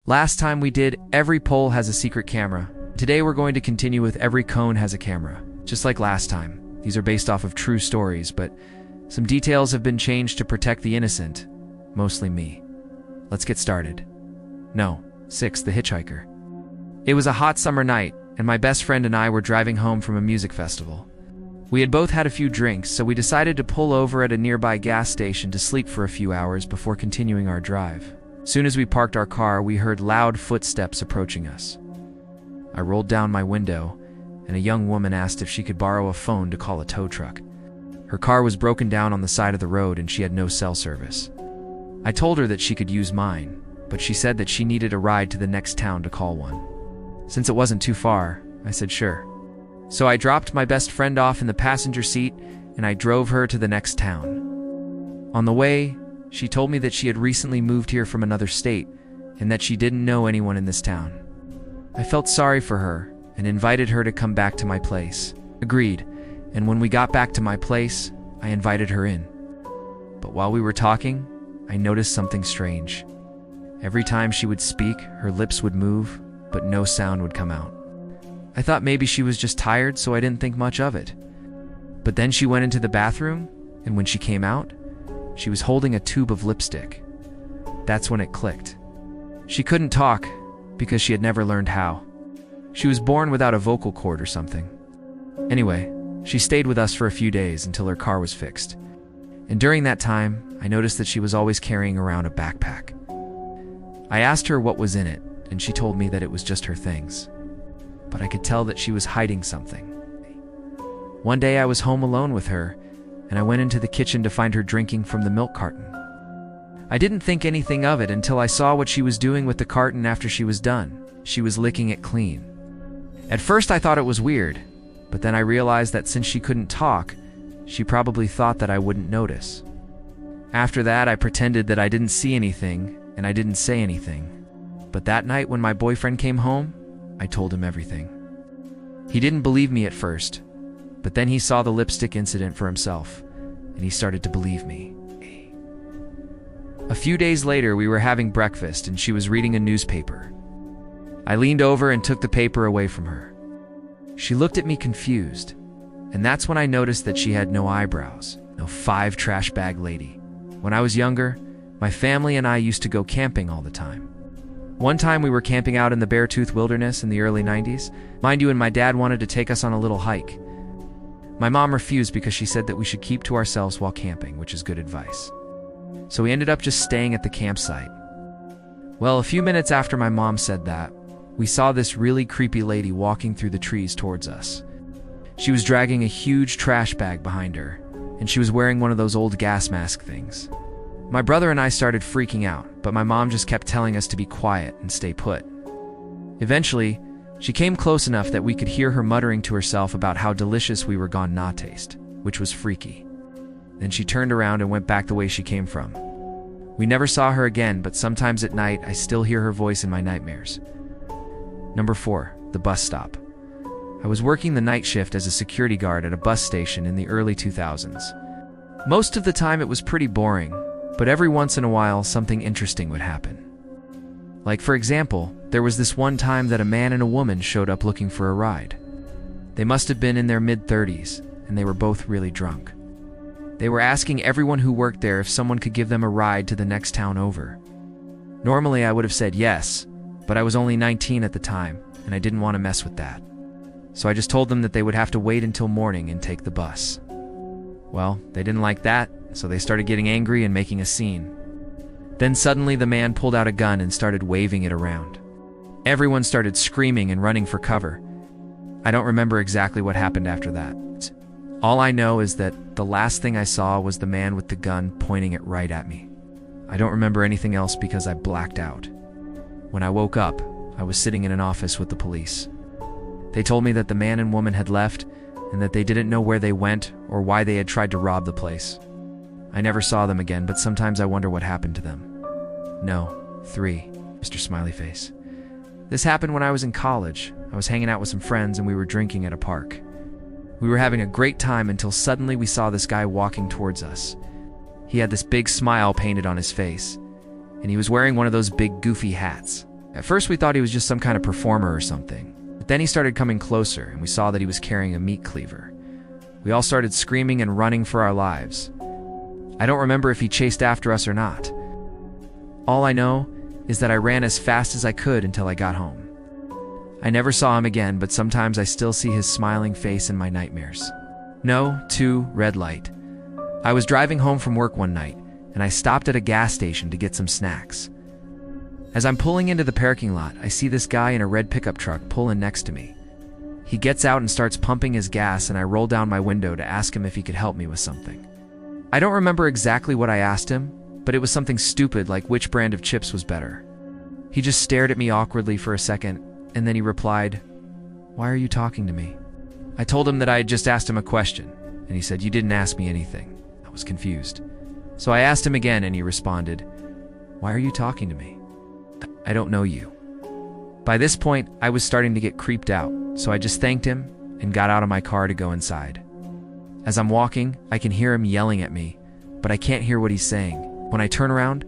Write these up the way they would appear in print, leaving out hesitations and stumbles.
Last time we did every pole has a secret camera. Today we're going to continue with every cone has a camera. Just like last time. These are based off of true stories, but some details have been changed to protect the innocent. Mostly me. Let's get started. No, 6, the hitchhiker. It was a hot summer night, and my best friend and I were driving home from a music festival. We had both had a few drinks, so we decided to pull over at a nearby gas station to sleep for a few hours before continuing our drive. Soon as we parked our car, we heard loud footsteps approaching us. I rolled down my window, and a young woman asked if she could borrow a phone to call a tow truck. Her car was broken down on the side of the road and she had no cell service. I told her that she could use mine, but she said that she needed a ride to the next town to call one. Since it wasn't too far, I said sure. So I dropped my best friend off in the passenger seat and I drove her to the next town. On the way, she told me that she had recently moved here from another state and that she didn't know anyone in this town. I felt sorry for her and invited her to come back to my place. Agreed, and when we got back to my place, I invited her in. But while we were talking, I noticed something strange. Every time she would speak, her lips would move, but no sound would come out. I thought maybe she was just tired, so I didn't think much of it. But then she went into the bathroom, and when she came out, she was holding a tube of lipstick. That's when it clicked. She couldn't talk because she had never learned how. She was born without a vocal cord or something. Anyway, she stayed with us for a few days until her car was fixed. And during that time, I noticed that she was always carrying around a backpack. I asked her what was in it, and she told me that it was just her things. But I could tell that she was hiding something. One day I was home alone with her, and I went into the kitchen to find her drinking from the milk carton. I didn't think anything of it until I saw what she was doing with the carton after she was done. She was licking it clean. At first I thought it was weird, but then I realized that since she couldn't talk, she probably thought that I wouldn't notice. After that, I pretended that I didn't see anything, and I didn't say anything. But that night when my boyfriend came home, I told him everything. He didn't believe me at first, but then he saw the lipstick incident for himself, and he started to believe me. A few days later, we were having breakfast and she was reading a newspaper. I leaned over and took the paper away from her. She looked at me confused, and that's when I noticed that she had no eyebrows, no 5 trash bag lady. When I was younger, my family and I used to go camping all the time. One time we were camping out in the Beartooth Wilderness in the early 90s. Mind you, and my dad wanted to take us on a little hike. My mom refused because she said that we should keep to ourselves while camping, which is good advice. So we ended up just staying at the campsite. Well, a few minutes after my mom said that, we saw this really creepy lady walking through the trees towards us. She was dragging a huge trash bag behind her, and she was wearing one of those old gas mask things. My brother and I started freaking out, but my mom just kept telling us to be quiet and stay put. Eventually, she came close enough that we could hear her muttering to herself about how delicious we were gone not taste, which was freaky. Then she turned around and went back the way she came from. We never saw her again, but sometimes at night I still hear her voice in my nightmares. Number 4, the bus stop. I was working the night shift as a security guard at a bus station in the early 2000s. Most of the time it was pretty boring, but every once in a while something interesting would happen. Like for example, there was this one time that a man and a woman showed up looking for a ride. They must have been in their mid-30s, and they were both really drunk. They were asking everyone who worked there if someone could give them a ride to the next town over. Normally I would have said yes, but I was only 19 at the time, and I didn't want to mess with that. So I just told them that they would have to wait until morning and take the bus. Well, they didn't like that, so they started getting angry and making a scene. Then suddenly the man pulled out a gun and started waving it around. Everyone started screaming and running for cover. I don't remember exactly what happened after that. All I know is that the last thing I saw was the man with the gun pointing it right at me. I don't remember anything else because I blacked out. When I woke up, I was sitting in an office with the police. They told me that the man and woman had left and that they didn't know where they went or why they had tried to rob the place. I never saw them again, but sometimes I wonder what happened to them. No, 3, Mr. Smiley Face. This happened when I was in college. I was hanging out with some friends and we were drinking at a park. We were having a great time until suddenly we saw this guy walking towards us. He had this big smile painted on his face, and he was wearing one of those big goofy hats. At first we thought he was just some kind of performer or something, but then he started coming closer and we saw that he was carrying a meat cleaver. We all started screaming and running for our lives. I don't remember if he chased after us or not. All I know is that I ran as fast as I could until I got home. I never saw him again, but sometimes I still see his smiling face in my nightmares. No, 2, red light. I was driving home from work one night, and I stopped at a gas station to get some snacks. As I'm pulling into the parking lot, I see this guy in a red pickup truck pull in next to me. He gets out and starts pumping his gas, and I roll down my window to ask him if he could help me with something. I don't remember exactly what I asked him, but it was something stupid like which brand of chips was better. He just stared at me awkwardly for a second, and then he replied, "Why are you talking to me?" I told him that I had just asked him a question, and he said, "You didn't ask me anything." I was confused. So I asked him again, and he responded, "Why are you talking to me? I don't know you." By this point, I was starting to get creeped out, so I just thanked him and got out of my car to go inside. As I'm walking, I can hear him yelling at me, but I can't hear what he's saying. When I turn around,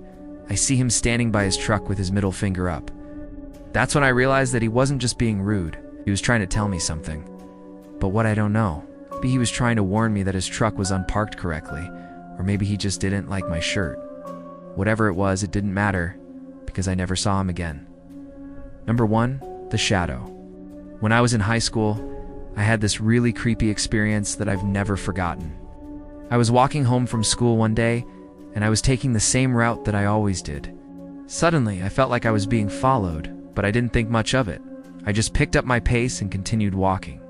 I see him standing by his truck with his middle finger up. That's when I realized that he wasn't just being rude, he was trying to tell me something. But what I don't know. Maybe he was trying to warn me that his truck was unparked correctly, or maybe he just didn't like my shirt. Whatever it was, it didn't matter, because I never saw him again. Number 1, the shadow. When I was in high school, I had this really creepy experience that I've never forgotten. I was walking home from school one day, and I was taking the same route that I always did. Suddenly, I felt like I was being followed, but I didn't think much of it. I just picked up my pace and continued walking.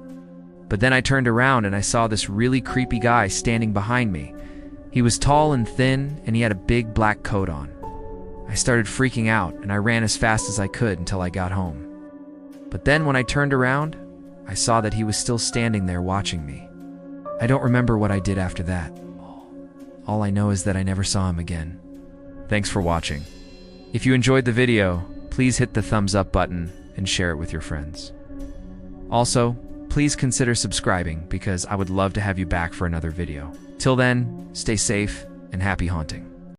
But then I turned around and I saw this really creepy guy standing behind me. He was tall and thin, and he had a big black coat on. I started freaking out, and I ran as fast as I could until I got home. But then when I turned around, I saw that he was still standing there watching me. I don't remember what I did after that. All I know is that I never saw him again. Thanks for watching. If you enjoyed the video, please hit the thumbs up button and share it with your friends. Also, please consider subscribing because I would love to have you back for another video. Till then, stay safe and happy haunting.